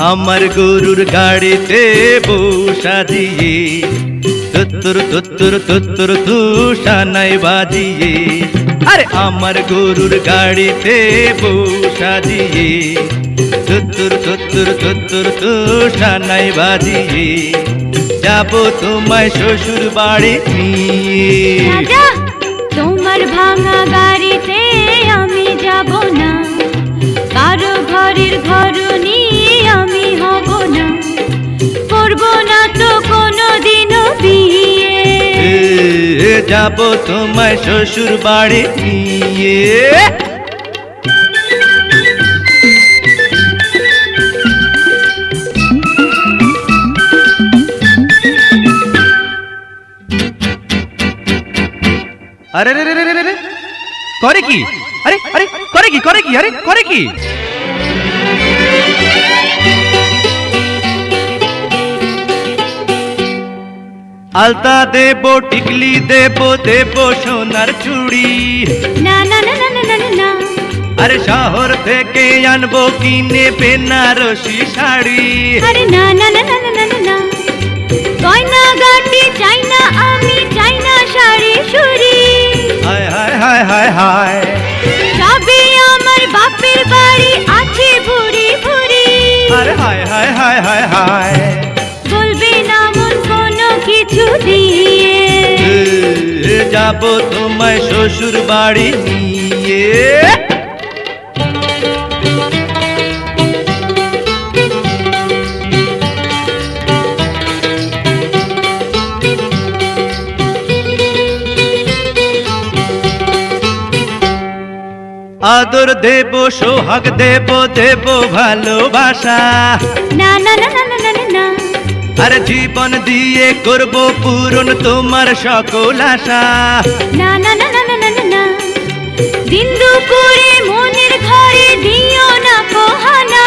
আমার গরুর গাড়িতে বসা দিয়ে তুত্তুর তুত্তুর তুত্তুর তুষানাই বাজিয়ে, আরে আমার গরুর গাড়িতে বসা দিয়ে তুত্তুর তুত্তুর তুত্তুর তুষানাই বাজিয়ে যাব তোমায় শ্বশুর বাড়ি নিয়ে। রাজা, তোমার ভাঙা গাড়িতে আমি যাব না, কারো ঘরের ঘরনি আমি হব না, করব না তো কোনোদিনও বিয়ে। যাব তোমায় শ্বশুর বাড়ি নিয়ে। আরে রে রে রে রে রে করে কি? আরে আরে করে কি? করে কি? আরে করে কি? আলতা দেব, টিকলি দেব, দেব সোনার চুড়ি। না না না না না না না, আরে শহর থেকে আনবো কিনে বেনারসি শাড়ি। আরে না না না না না না না, গয়না গাটি চাই না আমি, চাই না শাড়ি সুরি। হায় হায় হায় হায় হায়, সবই আমার বাপের বাড়ি আছে ভুরি ভুরি। আরে হায় হায় হায় হায় হায়, বলবে না মন কোনো কিছু দিয়ে। যাব তোমায় শ্বশুর বাড়ি নিয়ে। আদর দেব, সোহাগ দেব, দেব ভালোবাসা। না না না না না না না, আর জীবন দিয়ে করব পূরণ তোমার সকল আশা। না না না না না না না, দিন দুপুরে মনের ঘরে দিও না পোহানা।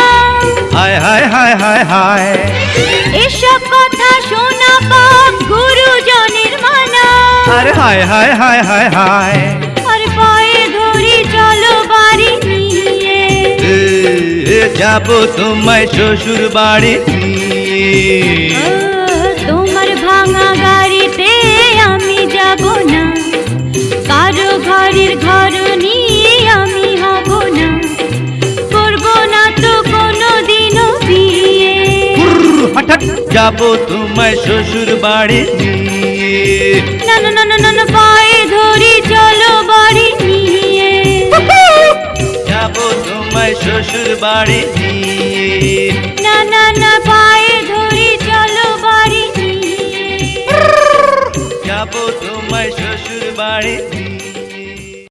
হায় হায় হায় হায় হায়, এসব কথা শোনা পাপ গুরুজনের মানা। আরে হায় হায় হায় হায় হায়, আর পায়ে ধরি চলো বাড়ি নিয়ে। যাব তোমায় শ্বশুর বাড়ি নিয়ে। তোমার ভাঙা গাড়িতে আমি যাব না, কারো ঘরের ঘরনি আমি হব না, করব না তো কোনোদিনও বিয়ে। হঠাৎ যাব তোমায় শ্বশুর বাড়ি নিয়ে। না না না না না না, পায়ে ধরি চলো বাড়ি নিয়ে। যাব তোমায় শ্বশুর বাড়ি নিয়ে। না না না, পায়ে ধরি চলো বাড়ি নিয়ে। যাব তোমায় শ্বশুর বাড়ি নিয়ে।